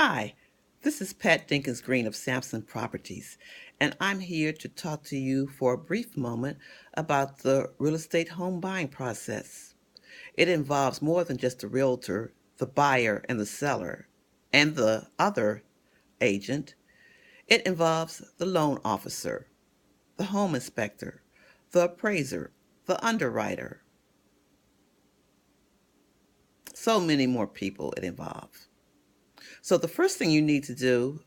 Hi, this is Pat Dinkins Green of Sampson Properties, and I'm here to talk to you for a brief moment about the real estate home buying process. It involves more than just the realtor, the buyer, and the seller, and the other agent. It involves the loan officer, the home inspector, the appraiser, the underwriter. So many more people it involves. So the first thing you need to do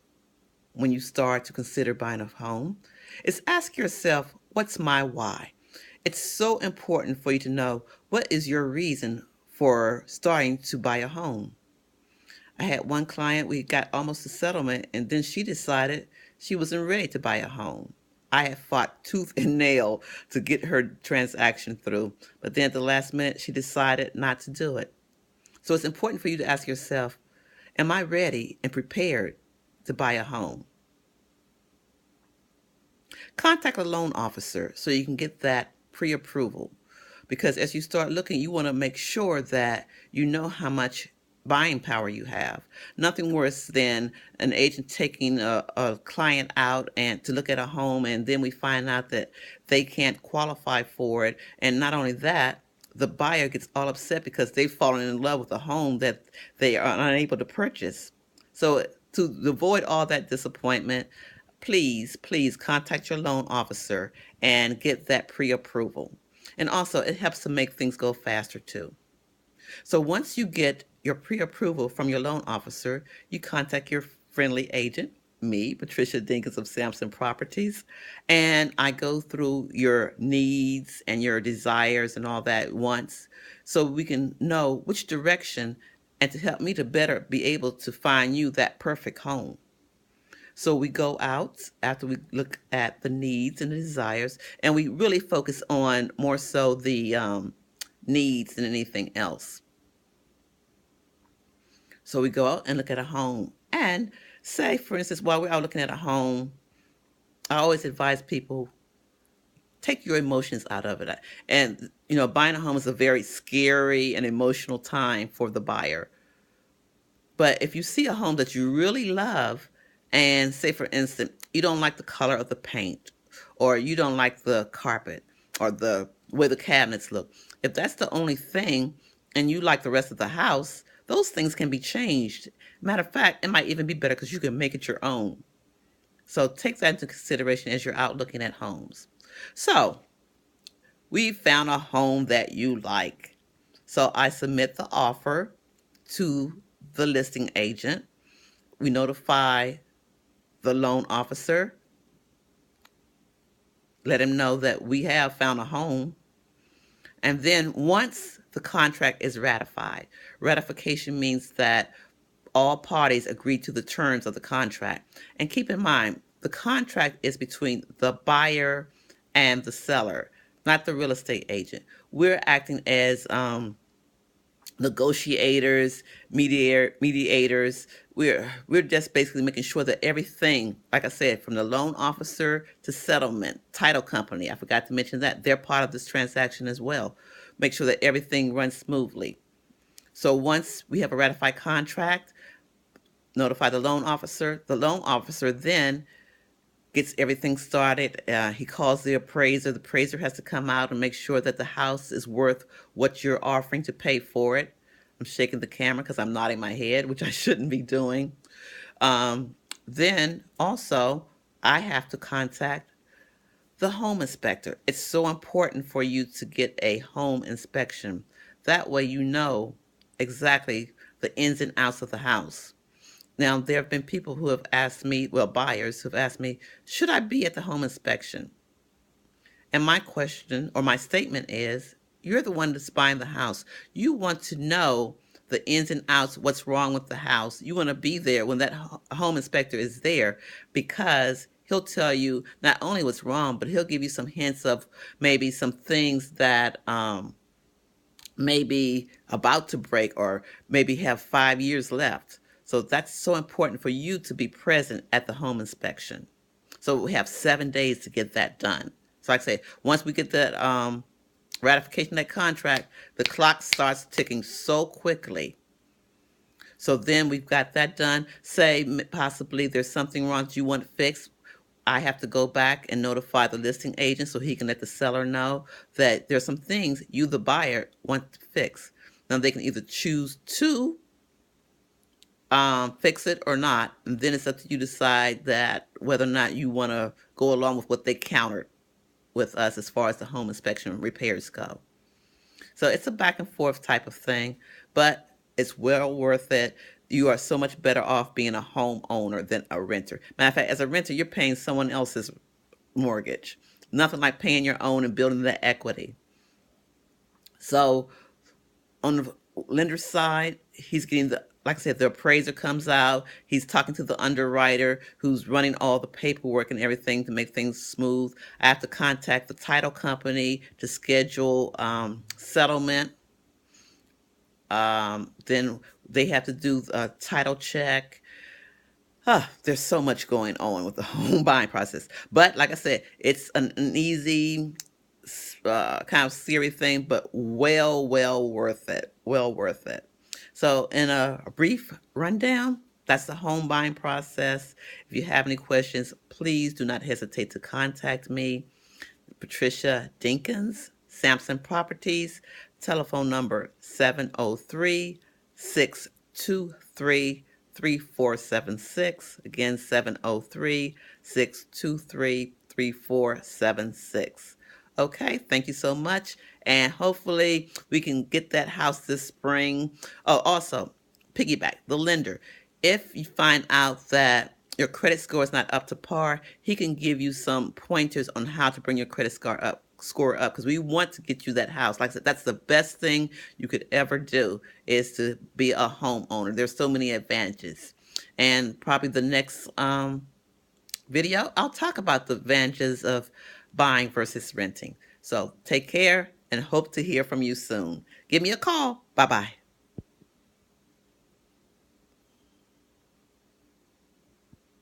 when you start to consider buying a home is ask yourself, what's my why? It's so important for you to know what is your reason for starting to buy a home. I had one client, we got almost a settlement, and then she decided she wasn't ready to buy a home. I had fought tooth and nail to get her transaction through, but then at the last minute, she decided not to do it. So it's important for you to ask yourself, am I ready and prepared to buy a home? Contact a loan officer so you can get that pre-approval. Because as you start looking, you want to make sure that you know how much buying power you have. Nothing worse than an agent taking a client out and to look at a home, and then we find out that they can't qualify for it. And not only that, the buyer gets all upset because they've fallen in love with a home that they are unable to purchase. So to avoid all that disappointment, please contact your loan officer and get that pre-approval. And also, it helps to make things go faster too. So once you get your pre-approval from your loan officer, you contact your friendly agent, me, Patricia Dinkins of Sampson Properties, and I go through your needs and your desires and all that once so we can know which direction and to help me to better be able to find you that perfect home. So we go out after we look at the needs and the desires, and we really focus on more so the needs than anything else. So we go out and look at a home. And say, for instance, while we're out looking at a home, I always advise people, take your emotions out of it. And, buying a home is a very scary and emotional time for the buyer. But if you see a home that you really love, and say, for instance, you don't like the color of the paint, or you don't like the carpet, or the way the cabinets look, if that's the only thing, and you like the rest of the house, those things can be changed. Matter of fact, it might even be better because you can make it your own. So take that into consideration as you're out looking at homes. So we found a home that you like. So I submit the offer to the listing agent. We notify the loan officer, let him know that we have found a home. And then once the contract is ratified, ratification means that all parties agree to the terms of the contract. And keep in mind, the contract is between the buyer and the seller, not the real estate agent. We're acting as negotiators, mediators. We're just basically making sure that everything, like I said, from the loan officer to settlement, title company, I forgot to mention that, they're part of this transaction as well. Make sure that everything runs smoothly. So once we have a ratified contract, notify the loan officer. The loan officer then gets everything started. He calls the appraiser. The appraiser has to come out and make sure that the house is worth what you're offering to pay for it. I'm shaking the camera because I'm nodding my head, which I shouldn't be doing. Then also, I have to contact the home inspector. It's so important for you to get a home inspection. That way you know exactly the ins and outs of the house. Now, there have been people who have asked me, well, buyers who have asked me, should I be at the home inspection? And my question or my statement is, you're the one that's buying the house. You want to know the ins and outs, what's wrong with the house. You want to be there when that home inspector is there, because he'll tell you not only what's wrong, but he'll give you some hints of maybe some things that may be about to break or maybe have 5 years left. So that's so important for you to be present at the home inspection. So we have 7 days to get that done. So like I say, once we get that ratification of that contract, the clock starts ticking so quickly. So then we've got that done. Say possibly there's something wrong that you want fixed. I have to go back and notify the listing agent so he can let the seller know that there's some things you, the buyer, want to fix. Now they can either choose to fix it or not, and then it's up to you to decide that whether or not you want to go along with what they countered with us as far as the home inspection repairs go. So it's a back and forth type of thing, but it's well worth it. You are so much better off being a homeowner than a renter. Matter of fact, as a renter, you're paying someone else's mortgage. Nothing like paying your own and building the equity. So on the lender's side, he's getting the, like I said, the appraiser comes out. He's talking to the underwriter who's running all the paperwork and everything to make things smooth. I have to contact the title company to schedule settlement. Then they have to do a title check. There's so much going on with the home buying process. But like I said, it's an easy kind of serious thing, but well worth it. Well worth it. So in a brief rundown, that's the home buying process. If you have any questions, please do not hesitate to contact me. Patricia Dinkins, Sampson Properties, telephone number 703-623-3476. Again, 703-623-3476. Okay, thank you so much. And hopefully we can get that house this spring. Oh, also, piggyback, the lender. If you find out that your credit score is not up to par, he can give you some pointers on how to bring your credit score up because we want to get you that house. Like I said, that's the best thing you could ever do, is to be a homeowner. There's so many advantages. And probably the next video, I'll talk about the advantages of buying versus renting. So take care and hope to hear from you soon. Give me a call. Bye-bye.